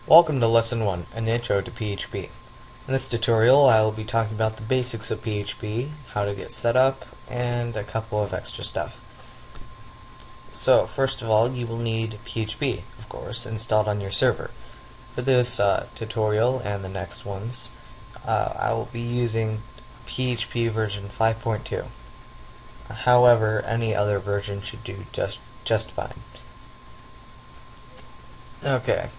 Welcome to Lesson 1, an intro to PHP. In this tutorial I will be talking about the basics of PHP, how to get set up, and a couple of extra stuff. So first of all, you will need PHP, of course, installed on your server. For this tutorial and the next ones, I will be using PHP version 5.2. However, any other version should do just fine. Okay.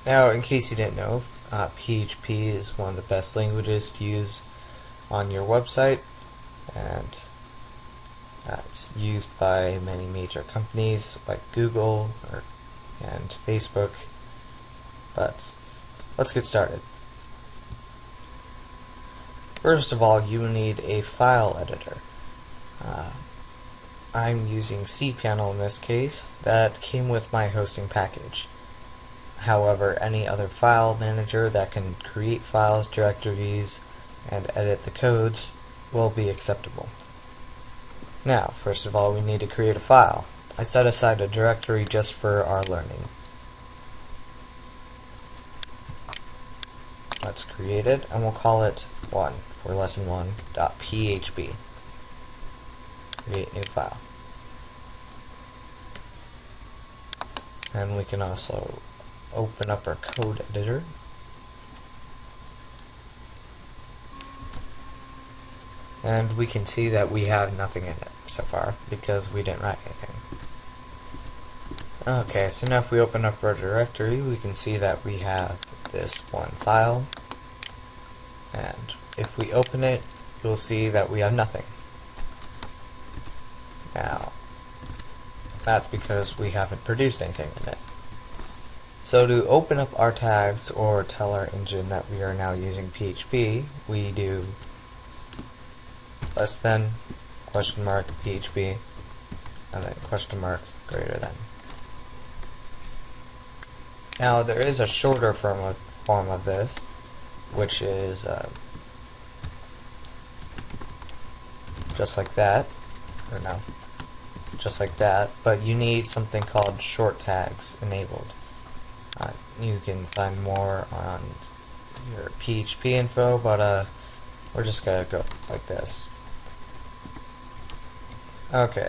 Now, in case you didn't know, PHP is one of the best languages to use on your website, and it's used by many major companies like Google and Facebook. But let's get started. First of all, you need a file editor. I'm using cPanel in this case. That came with my hosting package. However, any other file manager that can create files, directories, and edit the codes will be acceptable. Now, first of all, we need to create a file. I set aside a directory just for our learning. Let's create it, and we'll call it 1 for lesson 1.php. Create new file. And we can also open up our code editor. And we can see that we have nothing in it so far because we didn't write anything. Okay, so now if we open up our directory, we can see that we have this one file. And if we open it, you'll see that we have nothing. Now, that's because we haven't produced anything in it. So to open up our tags or tell our engine that we are now using PHP, we do less than question mark PHP and then question mark greater than. Now there is a shorter form of this, which is just like that, or no, just like that, but you need something called short tags enabled. You can find more on your PHP info, but we're just gonna go like this. Okay,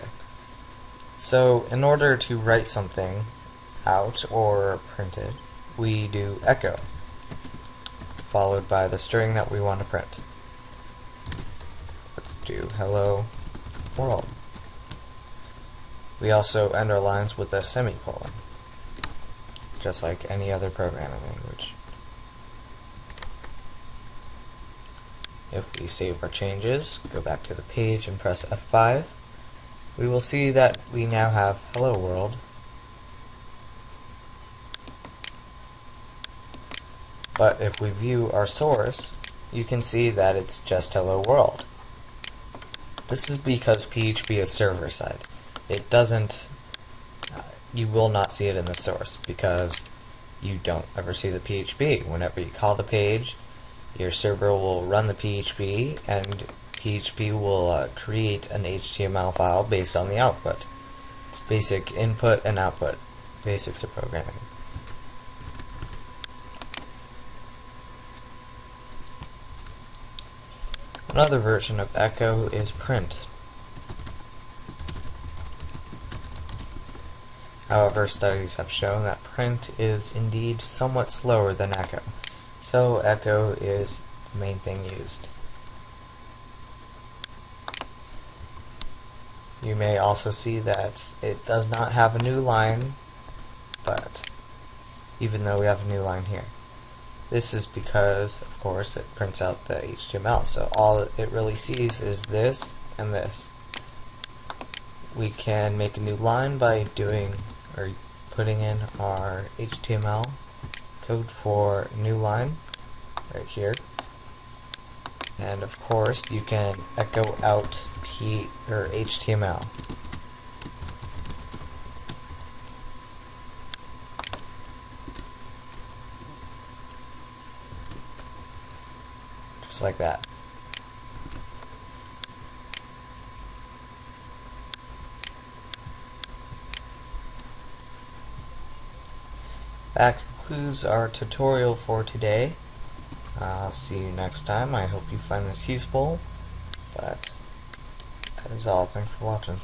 so in order to write something out or print it, we do echo, followed by the string that we want to print. Let's do hello world. We also end our lines with a semicolon, just like any other programming language. If we save our changes, go back to the page and press F5, we will see that we now have hello world. But if we view our source, you can see that it's just hello world. This is because PHP is server-side. It doesn't you will not see it in the source because you don't ever see the PHP. Whenever you call the page, your server will run the PHP, and PHP will create an HTML file based on the output. It's basic input and output, basics of programming. Another version of echo is print. However, studies have shown that print is indeed somewhat slower than echo, so echo is the main thing used. You may also see that it does not have a new line, but even though we have a new line here. This is because, of course, it prints out the HTML, so all it really sees is this and this. We can make a new line by putting in our HTML code for new line right here, and of course you can echo out HTML. Just like that. Back concludes our tutorial for today. I'll see you next time. I hope you find this useful, but that is all. Thanks for watching.